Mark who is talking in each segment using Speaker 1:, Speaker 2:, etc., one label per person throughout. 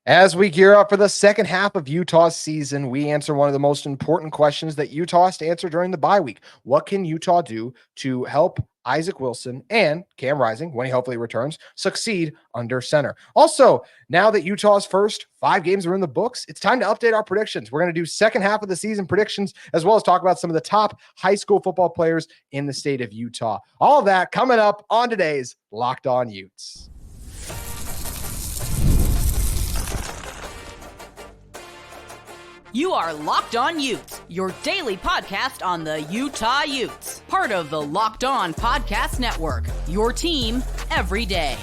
Speaker 1: As we gear up for the second half of Utah's season, we answer one of the most important questions that Utah has to answer during the bye week. What can Utah do to help Isaac Wilson and Cam Rising, when he hopefully returns, succeed under center? Also, now that Utah's first 5 games are in the books, it's time to update our predictions. We're going to do second half of the season predictions, as well as talk about some of the top high school football players in the state of Utah. All of that coming up on today's Locked On Utes.
Speaker 2: You are Locked On Utes, your daily podcast on the Utah Utes. Part of the Locked On Podcast Network, your team every day.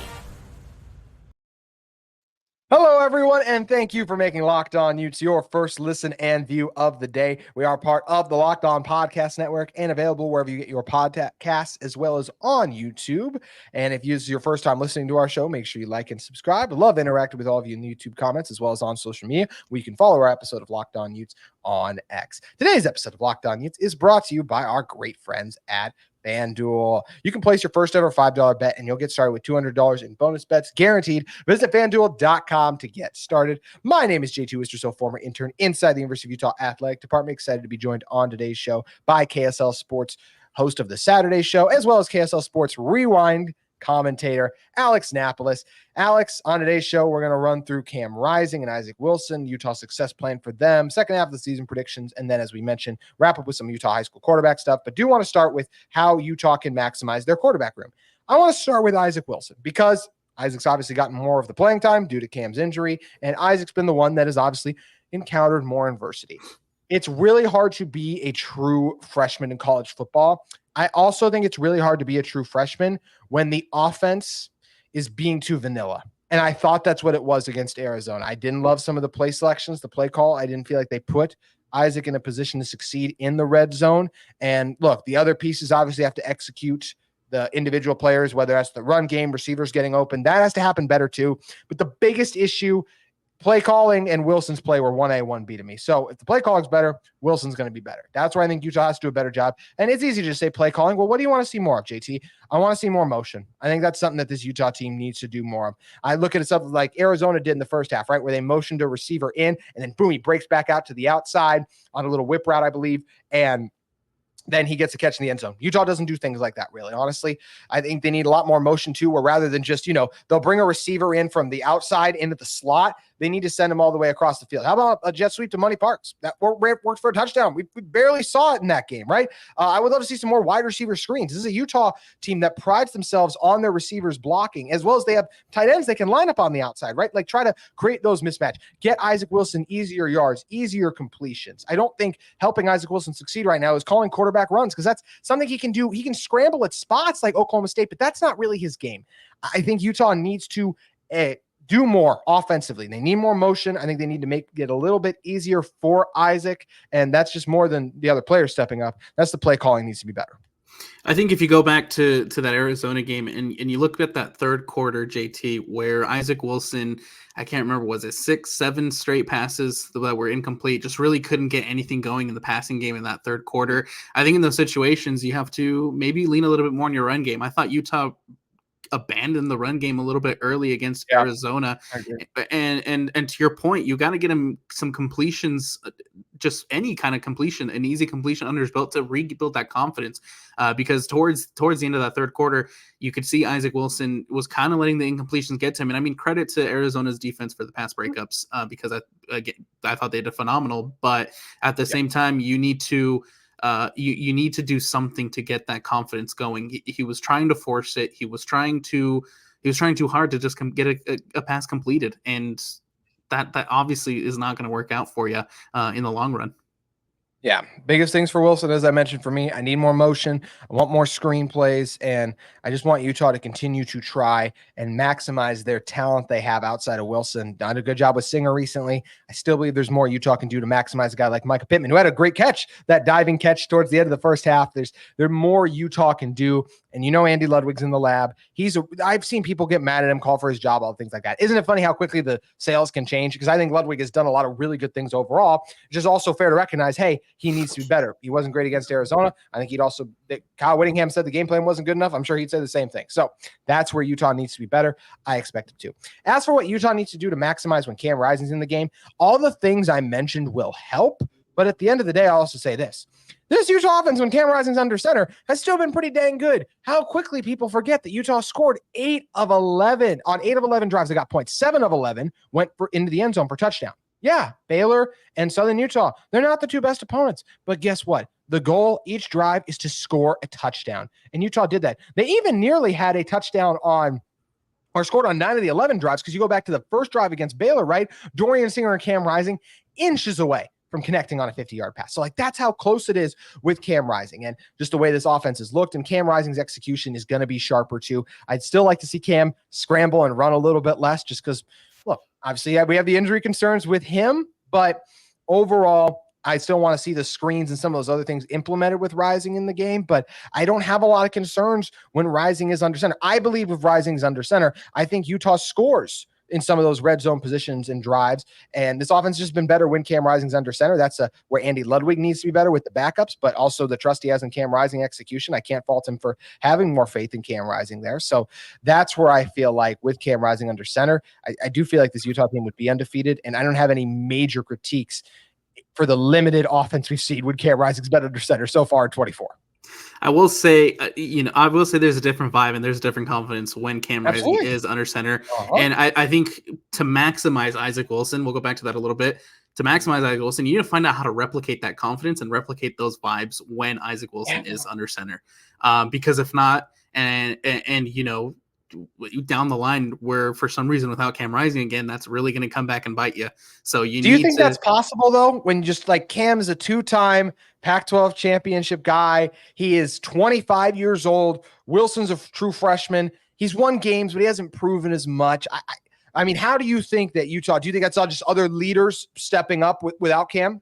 Speaker 1: Hello, everyone, and thank you for making Locked On Utes your first listen and view of the day. We are part of the Locked On Podcast Network and available wherever you get your podcasts, as well as on YouTube. And if this is your first time listening to our show, make sure you like and subscribe. I love interacting with all of you in the YouTube comments, as well as on social media, where you can follow our episode of Locked On Utes on X. Today's episode of Locked On Utes is brought to you by our great friends at FanDuel. You can place your first ever $5 bet and you'll get started with $200 in bonus bets guaranteed. Visit FanDuel.com to get started. My name is JT Wistrcill, former intern inside the University of Utah Athletic Department. Excited to be joined on today's show by KSL Sports, host of the Saturday show, as well as KSL Sports Rewind commentator, Alex Napoles. Alex, on today's show, we're going to run through Cam Rising and Isaac Wilson, Utah success plan for them, second half of the season predictions, and then, as we mentioned, wrap up with some Utah high school quarterback stuff, but do want to start with how Utah can maximize their quarterback room. I want to start with Isaac Wilson because Isaac's obviously gotten more of the playing time due to Cam's injury, and Isaac's been the one that has obviously encountered more adversity. It's really hard to be a true freshman in college football. I also think it's really hard to be a true freshman when the offense is being too vanilla. And I thought that's what it was against Arizona. I didn't love some of the play selections, the play call. I didn't feel like they put Isaac in a position to succeed in the red zone. And look, the other pieces obviously have to execute the individual players, whether that's the run game, receivers getting open. That has to happen better too. But the biggest issue, play calling and Wilson's play were 1A, 1B to me. So if the play calling's better, Wilson's going to be better. That's where I think Utah has to do a better job. And it's easy to just say play calling. Well, what do you want to see more of, JT? I want to see more motion. I think that's something that this Utah team needs to do more of. I look at it something like Arizona did in the first half, right, where they motioned a receiver in, and then boom, he breaks back out to the outside on a little whip route, I believe, and then he gets a catch in the end zone. Utah doesn't do things like that, really. Honestly, I think they need a lot more motion too, where rather than just, they'll bring a receiver in from the outside into the slot, they need to send him all the way across the field. How about a jet sweep to Money Parks? That worked for a touchdown. We barely saw it in that game, right? I would love to see some more wide receiver screens. This is a Utah team that prides themselves on their receivers blocking, as well as they have tight ends they can line up on the outside, right? Like try to create those mismatch. Get Isaac Wilson easier yards, easier completions. I don't think helping Isaac Wilson succeed right now is calling quarterback runs, because that's something he can do. He can scramble at spots like Oklahoma State, but that's not really his game. I think Utah needs to do more offensively. They need more motion. I think they need to make it a little bit easier for Isaac, and that's just more than the other players stepping up. That's the play calling needs to be better.
Speaker 3: I think if you go back to that Arizona game and you look at that third quarter, JT, where Isaac Wilson, I can't remember, was it 6-7 straight passes that were incomplete, just really couldn't get anything going in the passing game in that third quarter. I think in those situations, you have to maybe lean a little bit more on your run game. I thought Utah abandoned the run game a little bit early against Arizona. And to your point, you got to get him some completions, just any kind of completion, an easy completion under his belt to rebuild that confidence. Because towards the end of that third quarter, you could see Isaac Wilson was kind of letting the incompletions get to him. And I mean, credit to Arizona's defense for the pass breakups, because I thought they did phenomenal. But at the same time, you need to you need to do something to get that confidence going. He was trying to force it. He was trying too hard to just get a pass completed, and that obviously is not going to work out for you in the long run.
Speaker 1: Yeah, biggest things for Wilson, as I mentioned, for me, I need more motion. I want more screenplays, and I just want Utah to continue to try and maximize their talent they have outside of Wilson. Done a good job with Singer recently. I still believe there's more Utah can do to maximize a guy like Micah Pittman, who had a great catch, that diving catch towards the end of the first half. There's more Utah can do, And Andy Ludwig's in the lab. I've seen people get mad at him, call for his job, all things like that. Isn't it funny how quickly the sales can change? Because I think Ludwig has done a lot of really good things overall. It's just also fair to recognize, hey, he needs to be better. He wasn't great against Arizona. I think Kyle Whittingham said the game plan wasn't good enough. I'm sure he'd say the same thing. So that's where Utah needs to be better. I expect it to. As for what Utah needs to do to maximize when Cam Rising's in the game, all the things I mentioned will help. But at the end of the day, I'll also say this. This Utah offense, when Cam Rising's under center, has still been pretty dang good. How quickly people forget that Utah scored 8 of 11. On 8 of 11 drives, they got points. 7 of 11 went into the end zone for touchdown. Yeah, Baylor and Southern Utah, they're not the two best opponents. But guess what? The goal each drive is to score a touchdown. And Utah did that. They even nearly had a touchdown scored on 9 of the 11 drives, because you go back to the first drive against Baylor, right? Dorian Singer and Cam Rising inches away from connecting on a 50-yard pass. So that's how close it is with Cam Rising, and just the way this offense has looked. And Cam Rising's execution is going to be sharper too. I'd still like to see Cam scramble and run a little bit less, just because, look, obviously we have the injury concerns with him, but overall, I still want to see the screens and some of those other things implemented with Rising in the game, but I don't have a lot of concerns when Rising is under center. I believe if Rising is under center, I think Utah scores in some of those red zone positions and drives. And this offense has just been better when Cam Rising's under center. That's where Andy Ludwig needs to be better with the backups, but also the trust he has in Cam Rising execution. I can't fault him for having more faith in Cam Rising there. So that's where I feel like with Cam Rising under center, I do feel like this Utah team would be undefeated. And I don't have any major critiques for the limited offense we've seen when Cam Rising's been under center so far in 24.
Speaker 3: I will say, there's a different vibe and there's a different confidence when Cam Rising is under center. And I think to maximize Isaac Wilson, we'll go back to that a little bit. To maximize Isaac Wilson, you need to find out how to replicate that confidence and replicate those vibes when Isaac Wilson is under center. Because if not, and down the line where for some reason without Cam Rising again, that's really going to come back and bite you. So do
Speaker 1: you think that's possible though? When just like Cam is a 2-time Pac-12 championship guy, he is 25 years old. Wilson's a true freshman. He's won games, but he hasn't proven as much. I mean, how do you think that Utah? Do you think that's all just other leaders stepping up without Cam?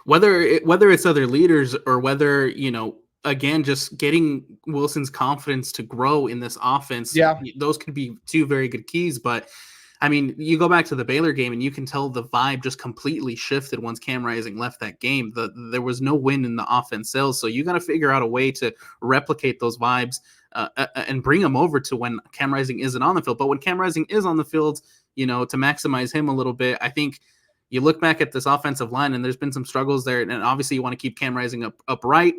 Speaker 3: Whether it's other leaders or whether again, just getting Wilson's confidence to grow in this offense. Yeah, those could be two very good keys. But I mean, you go back to the Baylor game and you can tell the vibe just completely shifted once Cam Rising left that game. There was no win in the offense sales. So you got to figure out a way to replicate those vibes and bring them over to when Cam Rising isn't on the field. But when Cam Rising is on the field, to maximize him a little bit, I think you look back at this offensive line and there's been some struggles there. And obviously you want to keep Cam Rising upright.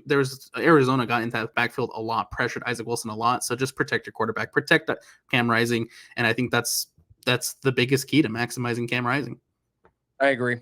Speaker 3: There's Arizona got into that backfield a lot, pressured Isaac Wilson a lot. So just protect your quarterback, protect Cam Rising. And I think that's the biggest key to maximizing Cam Rising.
Speaker 1: I agree.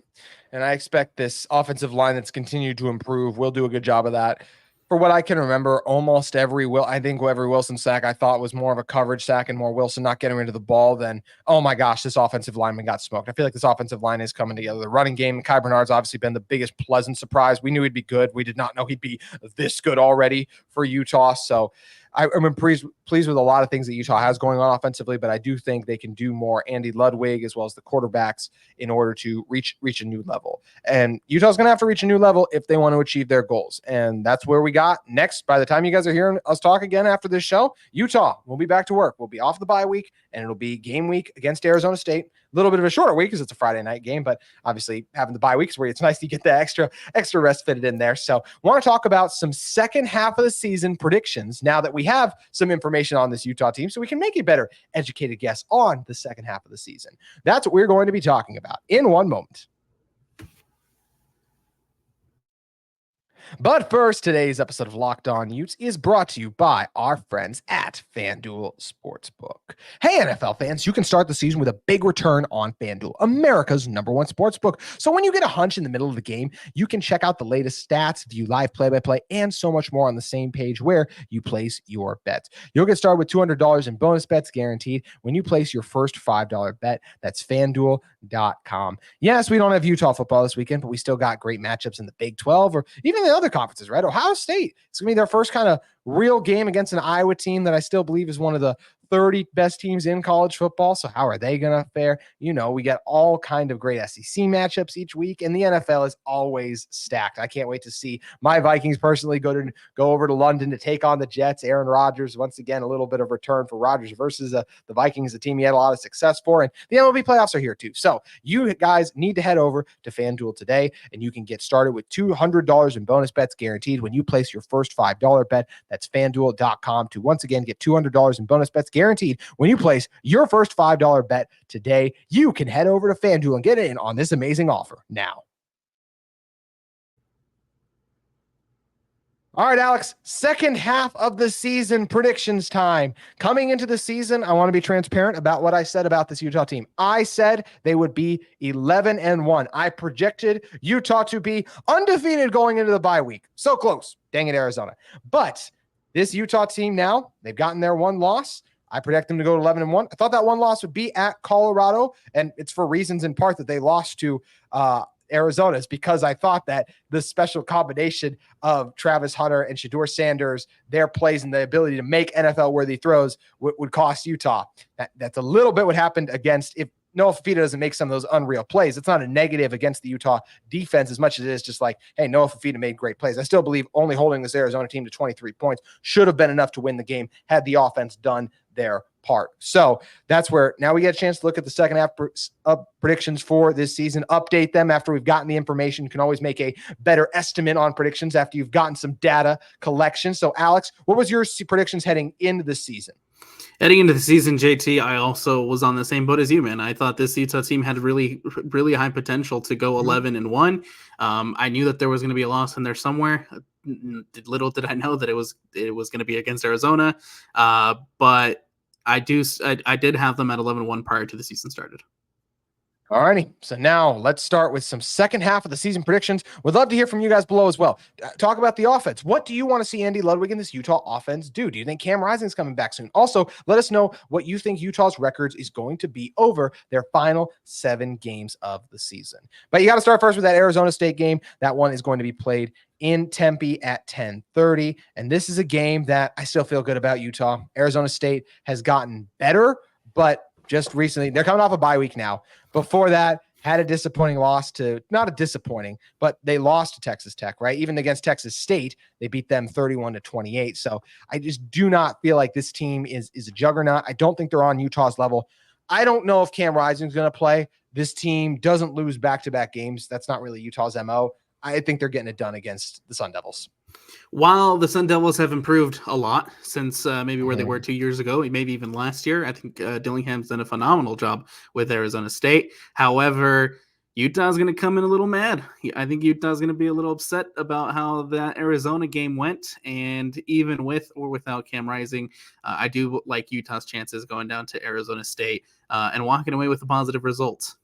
Speaker 1: And I expect this offensive line that's continued to improve will do a good job of that. For what I can remember, almost every Wilson sack I thought was more of a coverage sack and more Wilson not getting rid of the ball than, oh my gosh, this offensive lineman got smoked. I feel like this offensive line is coming together. The running game, Kai Bernard's obviously been the biggest pleasant surprise. We knew he'd be good. We did not know he'd be this good already for Utah. So I'm pleased with a lot of things that Utah has going on offensively, but I do think they can do more. Andy Ludwig, as well as the quarterbacks, in order to reach a new level. And Utah's going to have to reach a new level if they want to achieve their goals. And that's where we got next. By the time you guys are hearing us talk again after this show, Utah will be back to work. We'll be off the bye week, and it'll be game week against Arizona State. A little bit of a shorter week because it's a Friday night game, but obviously having the bye weeks where it's nice to get the extra rest fitted in there. So want to talk about some second half of the season predictions now that we have some information on this Utah team so we can make a better educated guess on the second half of the season. That's what we're going to be talking about in one moment. But first, today's episode of Locked On Utes is brought to you by our friends at FanDuel Sportsbook. Hey, NFL fans, you can start the season with a big return on FanDuel, America's #1 sportsbook. So when you get a hunch in the middle of the game, you can check out the latest stats, view live play-by-play, and so much more on the same page where you place your bets. You'll get started with $200 in bonus bets guaranteed when you place your first $5 bet. That's FanDuel.com. Yes, we don't have Utah football this weekend, but we still got great matchups in the Big 12 or even the other conferences, right? Ohio State, it's gonna be their first kind of real game against an Iowa team that I still believe is one of the 30 best teams in college football. So how are they going to fare? We get all kind of great SEC matchups each week, and the NFL is always stacked. I can't wait to see my Vikings personally go over to London to take on the Jets. Aaron Rodgers, once again, a little bit of return for Rodgers versus the Vikings, the team he had a lot of success for, and the MLB playoffs are here too. So you guys need to head over to FanDuel today, and you can get started with $200 in bonus bets guaranteed when you place your first $5 bet. That's FanDuel.com to once again get $200 in bonus bets guaranteed when you place your first $5 bet today. You can head over to FanDuel and get in on this amazing offer now. All right, Alex, second half of the season predictions time. Coming into the season, I want to be transparent about what I said about this Utah team. I said they would be 11-1. I projected Utah to be undefeated going into the bye week. So close. Dang it, Arizona. But this Utah team now, they've gotten their one loss. I project them to go to 11-1. I thought that one loss would be at Colorado, and it's for reasons in part that they lost to Arizona, is because I thought that the special combination of Travis Hunter and Shedeur Sanders, their plays and the ability to make NFL-worthy throws would cost Utah. That's a little bit what happened against if Noah Fafita doesn't make some of those unreal plays. It's not a negative against the Utah defense as much as it is just like, hey, Noah Fafita made great plays. I still believe only holding this Arizona team to 23 points should have been enough to win the game had the offense done their part. So that's where now we get a chance to look at the second half predictions for this season, update them after we've gotten the information. You can always make a better estimate on predictions after you've gotten some data collection. So Alex, what was your predictions heading into the season?
Speaker 3: Heading into the season, JT, I also was on the same boat as you, man. I thought this Utah team had really, really high potential to go 11-1. I knew that there was going to be a loss in there somewhere. Little did I know that it was going to be against Arizona. But I did have them at 11-1 prior to the season started.
Speaker 1: All righty. So now let's start with some second half of the season predictions. Would love to hear from you guys below as well. Talk about the offense. What do you want to see Andy Ludwig and this Utah offense do? Do you think Cam Rising's coming back soon? Also, let us know what you think Utah's records is going to be over their final 7 games of the season. But you got to start first with that Arizona State game. That one is going to be played in Tempe at 10:30. And this is a game that I still feel good about Utah. Arizona State has gotten better, but just recently, they're coming off a bye week now. Before that, had a disappointing loss to, not a disappointing, but they lost to Texas Tech, right? Even against Texas State, they beat them 31-28. So I just do not feel like this team is a juggernaut. I don't think they're on Utah's level. I don't know if Cam Rising's going to play. This team doesn't lose back-to-back games. That's not really Utah's MO. I think they're getting it done against the Sun Devils.
Speaker 3: While the Sun Devils have improved a lot since maybe where they were 2 years ago, maybe even last year, I think Dillingham's done a phenomenal job with Arizona State. However, Utah's going to come in a little mad. I think Utah's going to be a little upset about how that Arizona game went. And even with or without Cam Rising, I do like Utah's chances going down to Arizona State and walking away with a positive result.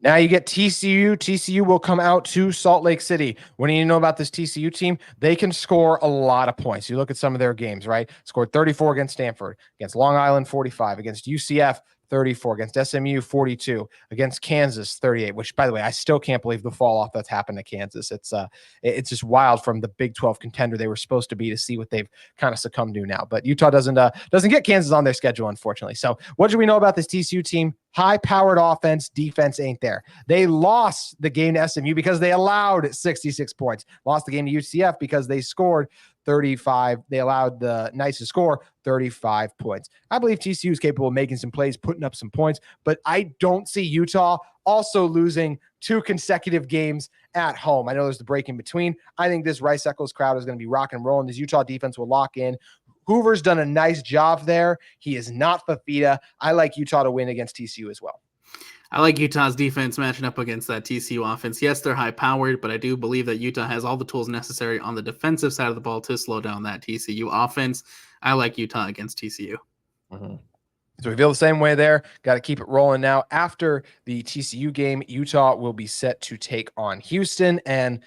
Speaker 1: Now you get TCU. TCU will come out to Salt Lake City. What do you know about this TCU team? They can score a lot of points. You look at some of their games, right? Scored 34 against Stanford, against Long Island 45, against UCF 34, against SMU 42, against Kansas 38, which, by the way, I still can't believe the fall off that's happened to Kansas. It's just wild from the Big 12 contender they were supposed to be to see what they've kind of succumbed to now. But Utah doesn't get Kansas on their schedule, unfortunately. So what do we know about this TCU team? High-powered offense, defense ain't there. They lost the game to SMU because they allowed 66 points. Lost the game to UCF because they scored 35. They allowed the Knights to score 35 points. I believe TCU is capable of making some plays, putting up some points, but I don't see Utah also losing 2 consecutive games at home. I know there's the break in between. I think this Rice Eccles crowd is going to be rock and rolling. This Utah defense will lock in. Hoover's done a nice job there. He is not Fafita. I like Utah to win against TCU as well.
Speaker 3: I like Utah's defense matching up against that TCU offense. Yes, they're high-powered, but I do believe that Utah has all the tools necessary on the defensive side of the ball to slow down that TCU offense. I like Utah against TCU.
Speaker 1: Mm-hmm. So we feel the same way there. Got to keep it rolling now. After the TCU game, Utah will be set to take on Houston, and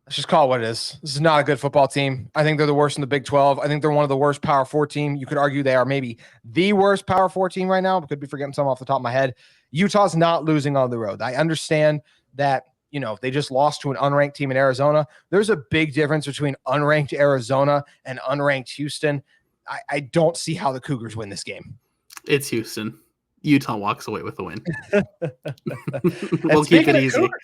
Speaker 1: let's just call it what it is. This is not a good football team. I think they're the worst in the Big 12. I think they're one of the worst Power 4 team. You could argue they are maybe the worst Power 4 team right now. I could be forgetting some off the top of my head. Utah's not losing on the road. I understand that, they just lost to an unranked team in Arizona. There's a big difference between unranked Arizona and unranked Houston. I don't see how the Cougars win this game.
Speaker 3: It's Houston. Utah walks away with a win.
Speaker 1: We'll
Speaker 3: keep it easy.
Speaker 1: Cougars,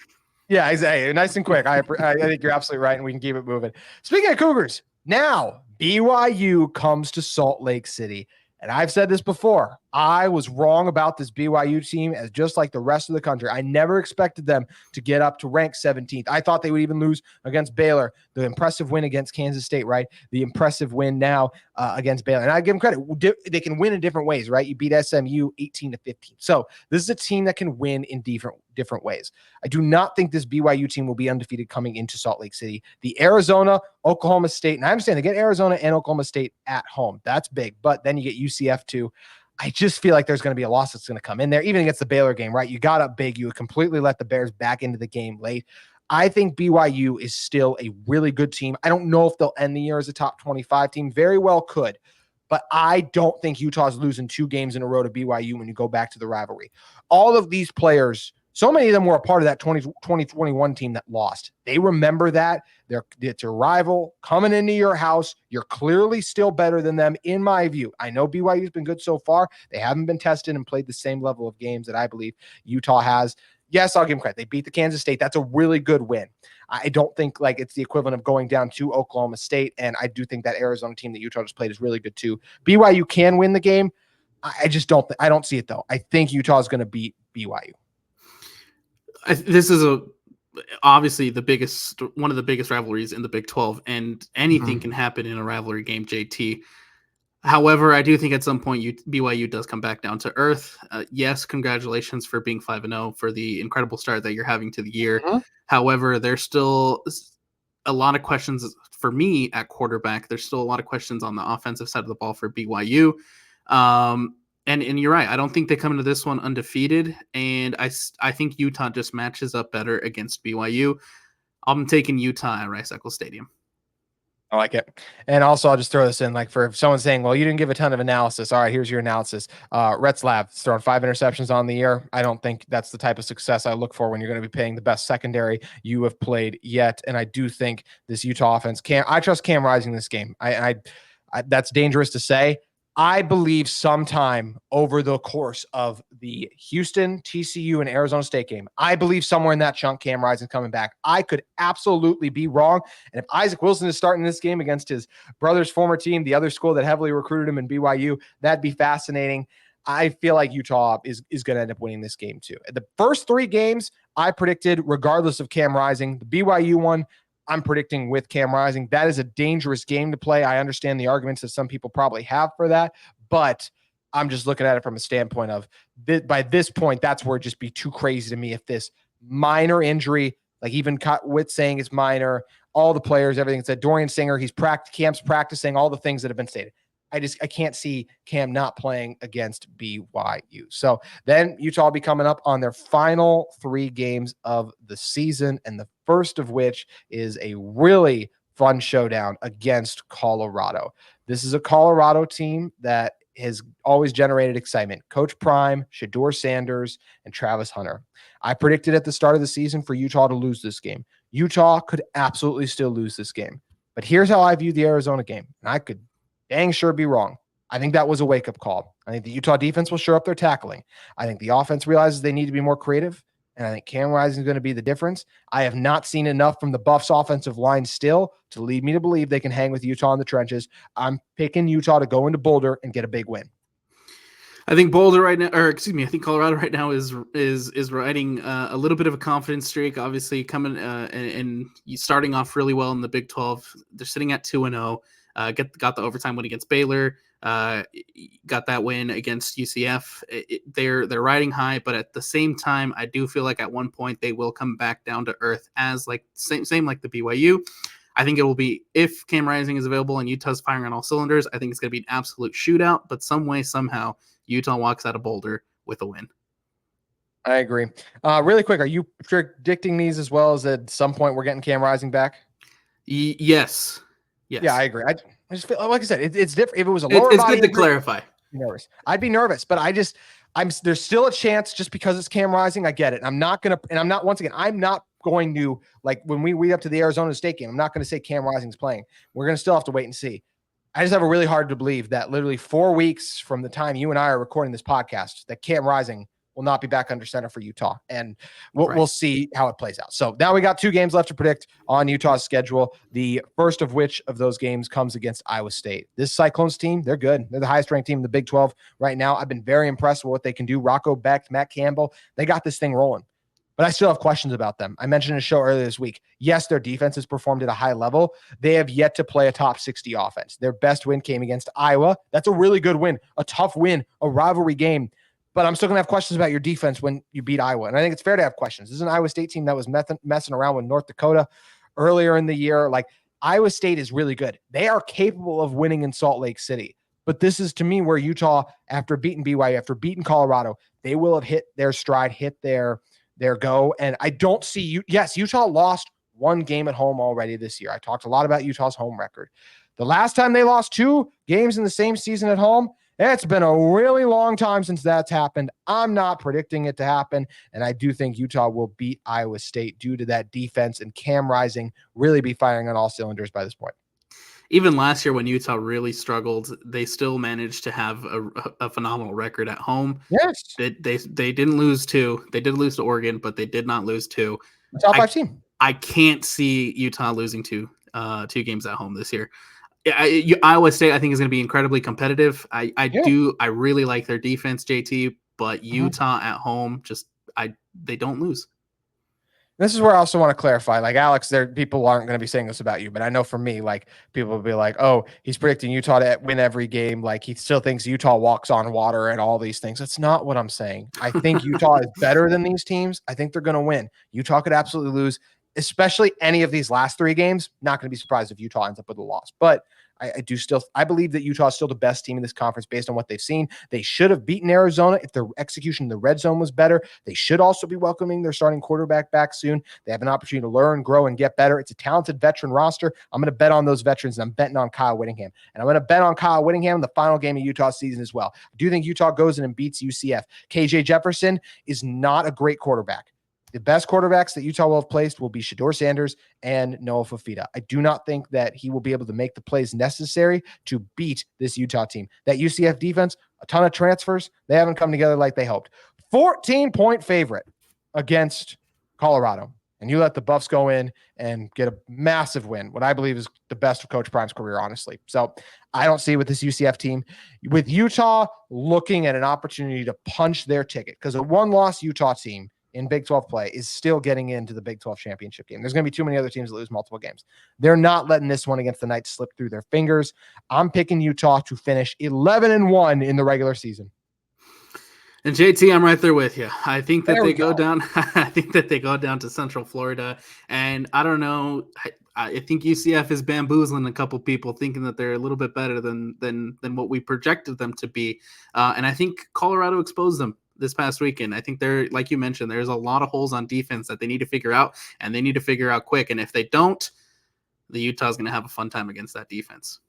Speaker 1: yeah, exactly. Nice and quick. I think you're absolutely right, and we can keep it moving. Speaking of Cougars, now BYU comes to Salt Lake City. And I've said this before. I was wrong about this BYU team, as just like the rest of the country. I never expected them to get up to rank 17th. I thought they would even lose against Baylor. The impressive win against Kansas State, right? The impressive win now against Baylor. And I give them credit. They can win in different ways, right? You beat SMU 18-15. So this is a team that can win in different ways. I do not think this BYU team will be undefeated coming into Salt Lake City. The Arizona, Oklahoma State, and I understand they get Arizona and Oklahoma State at home. That's big. But then you get UCF too. I just feel like there's going to be a loss that's going to come in there, even against the Baylor game, right? You got up big. You completely let the Bears back into the game late. I think BYU is still a really good team. I don't know if they'll end the year as a top 25 team. Very well could. But I don't think Utah's losing 2 games in a row to BYU when you go back to the rivalry. All of these players, so many of them were a part of that 2021 team that lost. They remember that. It's a rival coming into your house. You're clearly still better than them, in my view. I know BYU's been good so far. They haven't been tested and played the same level of games that I believe Utah has. Yes, I'll give them credit. They beat the Kansas State. That's a really good win. I don't think like it's the equivalent of going down to Oklahoma State, and I do think that Arizona team that Utah just played is really good too. BYU can win the game. I just don't. I don't see it though. I think Utah is going to beat BYU.
Speaker 3: This is obviously one of the biggest rivalries in the Big 12, and anything can happen in a rivalry game, JT. However, I do think at some point BYU does come back down to earth. Yes, congratulations for being 5-0 for the incredible start that you're having to the year. However, there's still a lot of questions for me at quarterback. There's still a lot of questions on the offensive side of the ball for BYU. And you're right. I don't think they come into this one undefeated. And I think Utah just matches up better against BYU. I'm taking Utah at Rice-Eccles Stadium.
Speaker 1: I like it. And also, I'll just throw this in, like, for someone saying, well, you didn't give a ton of analysis. All right, here's your analysis. Retzlaff's thrown 5 interceptions on the year. I don't think that's the type of success I look for when you're going to be paying the best secondary you have played yet. And I do think this Utah offense I trust Cam Rising this game. I that's dangerous to say. I believe sometime over the course of the Houston, TCU, and Arizona State game, I believe somewhere in that chunk, Cam Rising coming back. I could absolutely be wrong. And if Isaac Wilson is starting this game against his brother's former team, the other school that heavily recruited him in BYU, that'd be fascinating. I feel like Utah is going to end up winning this game too. The first 3 games I predicted, regardless of Cam Rising. The BYU one, I'm predicting with Cam Rising. That is a dangerous game to play. I understand the arguments that some people probably have for that, but I'm just looking at it from a standpoint of by this point, that's where it'd just be too crazy to me if this minor injury, like even Witt saying it's minor, all the players, everything said, Dorian Singer, Cam's practicing, all the things that have been stated. I can't see Cam not playing against BYU. So then Utah will be coming up on their final 3 games of the season, and the first of which is a really fun showdown against Colorado. This is a Colorado team that has always generated excitement. Coach Prime, Shedeur Sanders, and Travis Hunter. I predicted at the start of the season for Utah to lose this game. Utah could absolutely still lose this game. But here's how I view the Arizona game, and I could dang sure be wrong. I think that was a wake-up call. I think the Utah defense will shore up their tackling. I think the offense realizes they need to be more creative, and I think Cam Rising is going to be the difference. I have not seen enough from the Buffs offensive line still to lead me to believe they can hang with Utah in the trenches. I'm picking Utah to go into Boulder and get a big win.
Speaker 3: I think Boulder right now, I think Colorado right now is riding a little bit of a confidence streak. Obviously, coming and starting off really well in the Big 12. They're sitting at 2-0. Got the overtime win against Baylor. Got that win against UCF. They're riding high, but at the same time, I do feel like at one point they will come back down to earth as like same like the BYU. I think it will be, if Cam Rising is available and Utah's firing on all cylinders, I think it's going to be an absolute shootout. But some way, somehow, Utah walks out of Boulder with a win.
Speaker 1: I agree. Really quick, are you predicting these as well as at some point we're getting Cam Rising back?
Speaker 3: Yes.
Speaker 1: Yeah, I agree. I just feel like I said, it's different. If it was a lower body,
Speaker 3: it's good to clarify.
Speaker 1: Nervous. I'd be nervous, but there's still a chance just because it's Cam Rising. I get it. I'm not going to, like when we lead up to the Arizona State game, I'm not going to say Cam Rising's playing. We're going to still have to wait and see. I just have a really hard to believe that literally 4 weeks from the time you and I are recording this podcast, that Cam Rising will not be back under center for Utah. And we'll see how it plays out. So now we got 2 games left to predict on Utah's schedule. The first of which of those games comes against Iowa State. This Cyclones team, they're good. They're the highest ranked team in the Big 12 right now. I've been very impressed with what they can do. Rocco Beck, Matt Campbell, they got this thing rolling. But I still have questions about them. I mentioned in a show earlier this week. Yes, their defense has performed at a high level. They have yet to play a top 60 offense. Their best win came against Iowa. That's a really good win, a tough win, a rivalry game. But I'm still going to have questions about your defense when you beat Iowa. And I think it's fair to have questions. This is an Iowa State team that was messing around with North Dakota earlier in the year. Like, Iowa State is really good. They are capable of winning in Salt Lake City. But this is, to me, where Utah, after beating BYU, after beating Colorado, they will have hit their stride, hit their go. And I don't see you. Yes, Utah lost 1 game at home already this year. I talked a lot about Utah's home record. The last time they lost 2 games in the same season at home, it's been a really long time since that's happened. I'm not predicting it to happen. And I do think Utah will beat Iowa State due to that defense and Cam Rising really be firing on all cylinders by this point.
Speaker 3: Even last year when Utah really struggled, they still managed to have a phenomenal record at home.
Speaker 1: Yes.
Speaker 3: They didn't lose 2. They did lose to Oregon, but they did not lose 2.
Speaker 1: Top 5 team.
Speaker 3: I can't see Utah losing 2 games at home this year. Iowa State, I think, is going to be incredibly competitive. I really like their defense, JT, but Utah at home, they don't lose.
Speaker 1: This is where I also want to clarify, like, Alex, people aren't going to be saying this about you, but I know for me, like, people will be like, oh, he's predicting Utah to win every game. Like, he still thinks Utah walks on water and all these things. That's not what I'm saying. I think Utah is better than these teams. I think they're going to win. Utah could absolutely lose, especially any of these last 3 games. Not going to be surprised if Utah ends up with a loss, but I believe that Utah is still the best team in this conference based on what they've seen. They should have beaten Arizona if their execution in the red zone was better. They should also be welcoming their starting quarterback back soon. They have an opportunity to learn, grow, and get better. It's a talented veteran roster. I'm going to bet on those veterans, and I'm betting on Kyle Whittingham. And I'm going to bet on Kyle Whittingham in the final game of Utah's season as well. I do think Utah goes in and beats UCF. KJ Jefferson is not a great quarterback. The best quarterbacks that Utah will have placed will be Shedeur Sanders and Noah Fafita. I do not think that he will be able to make the plays necessary to beat this Utah team. That UCF defense, a ton of transfers, they haven't come together like they hoped. 14-point favorite against Colorado. And you let the Buffs go in and get a massive win, what I believe is the best of Coach Prime's career, honestly. So I don't see with this UCF team, with Utah looking at an opportunity to punch their ticket, because a 1-loss Utah team in Big 12 play is still getting into the Big 12 championship game. There's going to be too many other teams that lose multiple games. They're not letting this one against the Knights slip through their fingers. I'm picking Utah to finish 11-1 in the regular season.
Speaker 3: And JT, I'm right there with you. I think that they go down. I think that they go down to Central Florida, and I don't know. I think UCF is bamboozling a couple people, thinking that they're a little bit better than what we projected them to be. And I think Colorado exposed them this past weekend. I think they're, like you mentioned, there's a lot of holes on defense that they need to figure out, and they need to figure out quick. And if they don't, the Utah's going to have a fun time against that defense.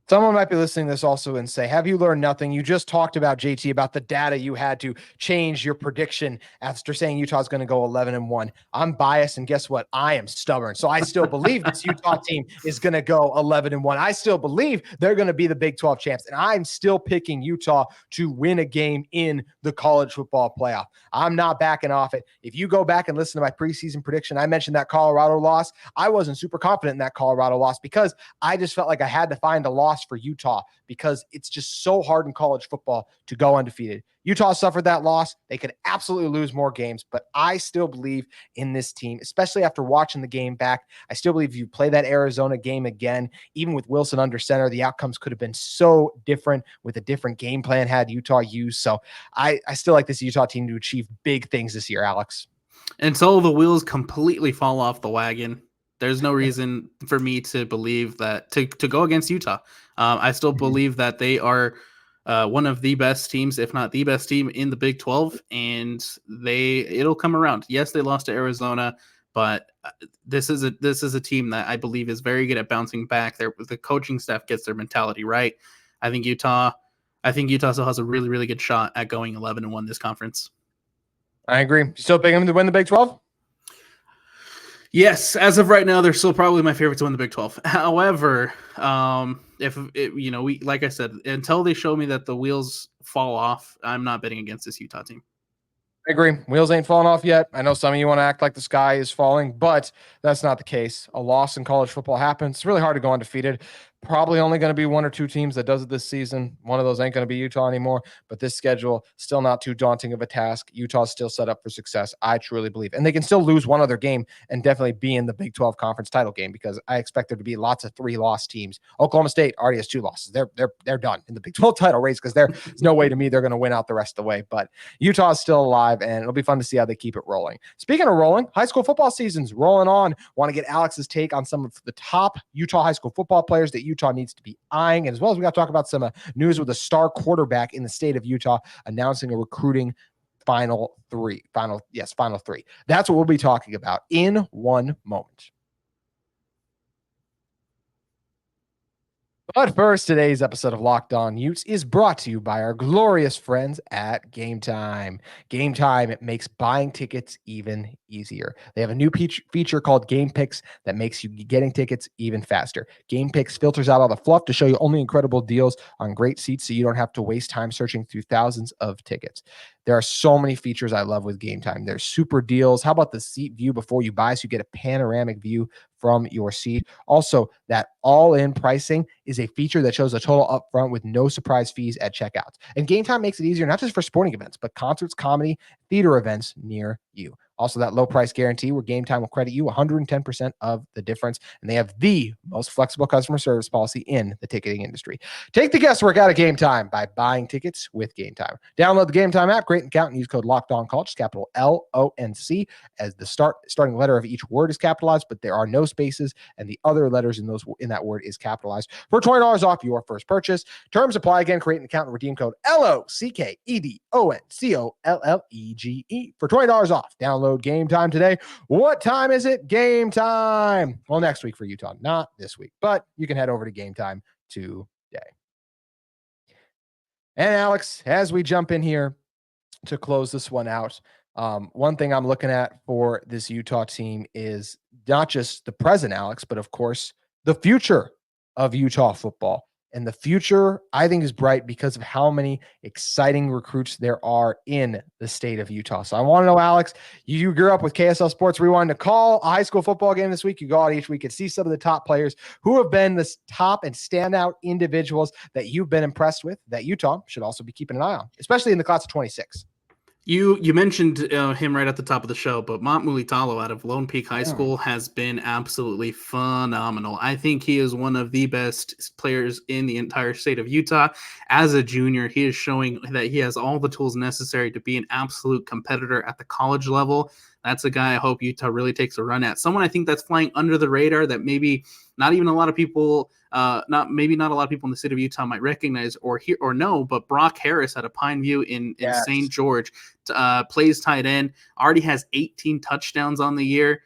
Speaker 1: Someone might be listening to this also and say, have you learned nothing? You just talked about, JT, about the data you had to change your prediction after saying Utah's going to go 11-1. I'm biased, and guess what? I am stubborn. So I still believe this Utah team is going to go 11-1. I still believe they're going to be the Big 12 champs, and I'm still picking Utah to win a game in the college football playoff. I'm not backing off it. If you go back and listen to my preseason prediction, I mentioned that Colorado loss. I wasn't super confident in that Colorado loss because I just felt like I had to find a loss for Utah because it's just so hard in college football to go undefeated. Utah suffered that loss. They could absolutely lose more games, but I still believe in this team, especially after watching the game back. I still believe if you play that Arizona game again, even with Wilson under center, the outcomes could have been so different with a different game plan had Utah used. So I still like this Utah team to achieve big things this year, Alex.
Speaker 3: Until the wheels completely fall off the wagon, there's no reason for me to believe that to go against Utah. I still believe that they are one of the best teams, if not the best team in the Big 12, and it'll come around. Yes, they lost to Arizona, but this is a team that I believe is very good at bouncing back. The coaching staff gets their mentality right. I think Utah still has a really, really good shot at going 11-1 this conference.
Speaker 1: I agree. You still picking them to win the Big 12?
Speaker 3: Yes, as of right now, they're still probably my favorite to win the Big 12. However, if it, like I said, until they show me that the wheels fall off, I'm not betting against this Utah team.
Speaker 1: I agree. Wheels ain't falling off yet. I know some of you want to act like the sky is falling, but that's not the case. A loss in college football happens. It's really hard to go undefeated. Probably only going to be one or two teams that does it this season. One of those ain't going to be Utah anymore, but this schedule still not too daunting of a task. Utah's still set up for success, I truly believe. And they can still lose one other game and definitely be in the Big 12 conference title game, because I expect there to be lots of 3-loss teams. Oklahoma State already has 2 losses. They're done in the Big 12 title race, because there's no way to me they're going to win out the rest of the way. But Utah is still alive, and it'll be fun to see how they keep it rolling. Speaking of rolling, high school football season's rolling on. Want to get Alex's take on some of the top Utah high school football players that Utah needs to be eyeing, and as well as we got to talk about some news with a star quarterback in the state of Utah announcing a recruiting final three. That's what we'll be talking about in one moment. But first, today's episode of Locked On Utes is brought to you by our glorious friends at Game Time. Game Time, it makes buying tickets even easier. They have a new feature called Game Picks that makes you getting tickets even faster. Game Picks filters out all the fluff to show you only incredible deals on great seats, so you don't have to waste time searching through thousands of tickets. There are so many features I love with Game Time. There's super deals. How about the seat view before you buy, so you get a panoramic view from your seat? Also, that all-in pricing is a feature that shows a total upfront with no surprise fees at checkouts. And Game Time makes it easier not just for sporting events, but concerts, comedy, theater events near you. Also, that low price guarantee where Game Time will credit you 110% of the difference. And they have the most flexible customer service policy in the ticketing industry. Take the guesswork out of Game Time by buying tickets with Game Time. Download the Game Time app, create an account, and use code LOCKEDONCollege, capital LONC, as the starting letter of each word is capitalized, but there are no spaces, and the other letters in that word is capitalized. For $20 off your first purchase. Terms apply. Again, create an account and redeem code LOCKEDONCOLLEGE for $20 off. Download Game Time today. What time is it? Game time. Well, next week for Utah, not this week, but you can head over to Game Time today. And Alex, as we jump in here to close this one out, one thing I'm looking at for this Utah team is not just the present, Alex, but of course the future of Utah football. And the future, I think, is bright because of how many exciting recruits there are in the state of Utah. So I want to know, Alex, you grew up with KSL Sports Rewind to call a high school football game this week. You go out each week and see some of the top players who have been the top and standout individuals that you've been impressed with, that Utah should also be keeping an eye on, especially in the class of 26.
Speaker 3: You mentioned him right at the top of the show, but Mont Mulitalo out of Lone Peak High School has been absolutely phenomenal. I think he is one of the best players in the entire state of Utah. As a junior, he is showing that he has all the tools necessary to be an absolute competitor at the college level. That's a guy I hope Utah really takes a run at. Someone I think that's flying under the radar that maybe not even a lot of people, not a lot of people in the state of Utah might recognize or hear or know, but Brock Harris out of Pineview in St. George plays tight end, already has 18 touchdowns on the year.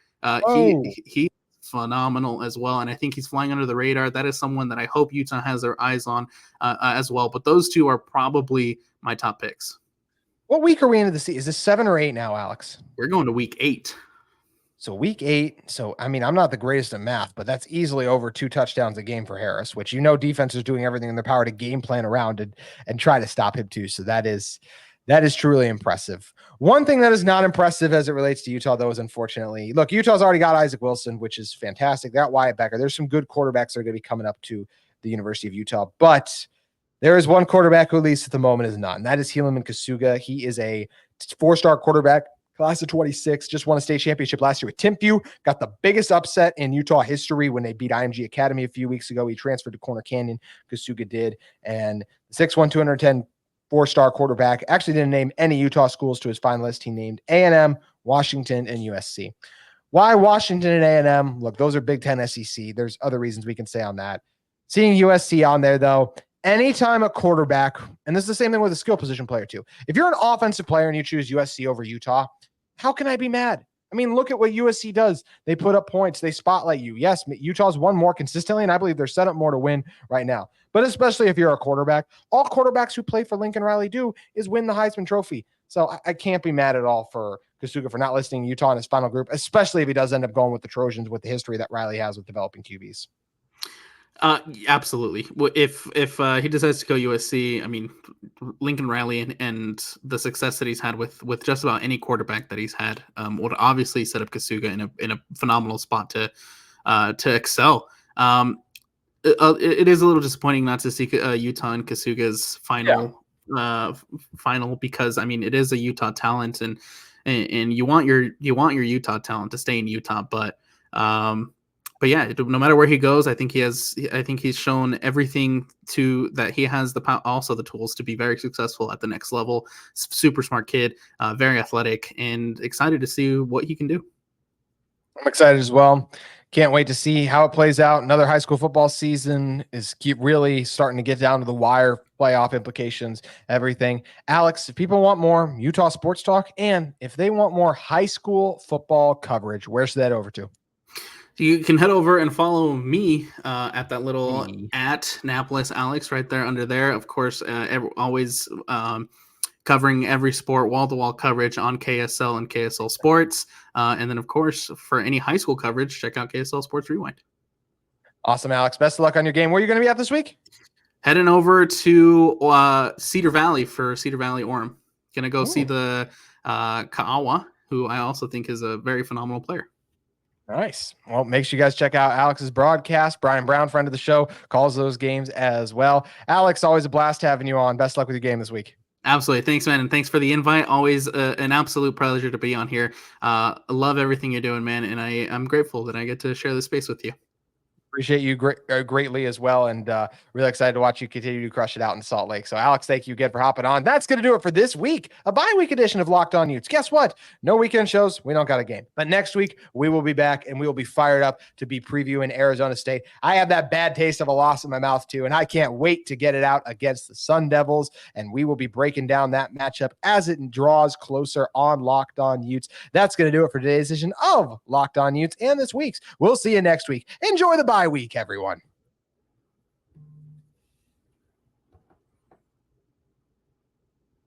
Speaker 3: He's phenomenal as well, and I think he's flying under the radar. That is someone that I hope Utah has their eyes on as well. But those two are probably my top picks.
Speaker 1: What week are we into the season? Is this 7 or 8 now, Alex?
Speaker 3: We're going to week 8.
Speaker 1: So week 8. So, I mean, I'm not the greatest at math, but that's easily over 2 touchdowns a game for Harris, which, defense is doing everything in their power to game plan around it and try to stop him too. So that is truly impressive. One thing that is not impressive as it relates to Utah, though, is unfortunately, look, Utah's already got Isaac Wilson, which is fantastic. They got Wyatt Becker. There's some good quarterbacks that are going to be coming up to the University of Utah, but there is one quarterback who, at least at the moment, is not, and that is Helaman Kasuga. He is a 4-star quarterback, class of 26, just won a state championship last year with Timpview, got the biggest upset in Utah history when they beat IMG Academy a few weeks ago. He transferred to Corner Canyon, Kasuga did, and 6'1", 210, 4-star quarterback. Actually didn't name any Utah schools to his finalist. He named A&M, Washington, and USC. Why Washington and A&M? Look, those are Big Ten SEC. There's other reasons we can say on that. Seeing USC on there, though, anytime a quarterback, and this is the same thing with a skill position player too. If you're an offensive player and you choose USC over Utah, how can I be mad? I mean, look at what USC does. They put up points. They spotlight you. Yes, Utah's won more consistently, and I believe they're set up more to win right now. But especially if you're a quarterback, all quarterbacks who play for Lincoln Riley do is win the Heisman Trophy. So I can't be mad at all for Kasuga for not listing Utah in his final group, especially if he does end up going with the Trojans with the history that Riley has with developing QBs.
Speaker 3: Absolutely. If he decides to go USC, I mean, Lincoln Riley and the success that he's had with just about any quarterback that he's had would obviously set up Kasuga in a phenomenal spot to excel. It is a little disappointing not to see Utah and Kasuga's final because I mean it is a Utah talent and you want your Utah talent to stay in Utah, but yeah, no matter where he goes, I think he's shown everything that he has also the tools to be very successful at the next level. Super smart kid, very athletic, and excited to see what he can do.
Speaker 1: I'm excited as well. Can't wait to see how it plays out. Another high school football season is really starting to get down to the wire, playoff implications, everything. Alex, if people want more Utah sports talk and if they want more high school football coverage, where should they head over to?
Speaker 3: You can head over and follow me at that little at Napoles Alex right there under there. Of course, always covering every sport, wall-to-wall coverage on KSL and KSL Sports. And then, of course, for any high school coverage, check out KSL Sports Rewind.
Speaker 1: Awesome, Alex. Best of luck on your game. Where are you going to be at this week?
Speaker 3: Heading over to Cedar Valley for Cedar Valley Orem. Going to go see the Ka'awa, who I also think is a very phenomenal player.
Speaker 1: Nice. Well, make sure you guys check out Alex's broadcast. Brian Brown, friend of the show, calls those games as well. Alex, always a blast having you on. Best luck with your game this week.
Speaker 3: Absolutely. Thanks, man. And thanks for the invite. Always an absolute pleasure to be on here. I love everything you're doing, man. And I'm grateful that I get to share this space with you.
Speaker 1: Appreciate you greatly as well, and really excited to watch you continue to crush it out in Salt Lake. So, Alex, thank you again for hopping on. That's going to do it for this week, a bye-week edition of Locked On Utes. Guess what? No weekend shows. We don't got a game. But next week, we will be back, and we will be fired up to be previewing Arizona State. I have that bad taste of a loss in my mouth, too, and I can't wait to get it out against the Sun Devils, and we will be breaking down that matchup as it draws closer on Locked On Utes. That's going to do it for today's edition of Locked On Utes and this week's. We'll see you next week. Enjoy the bye week, everyone.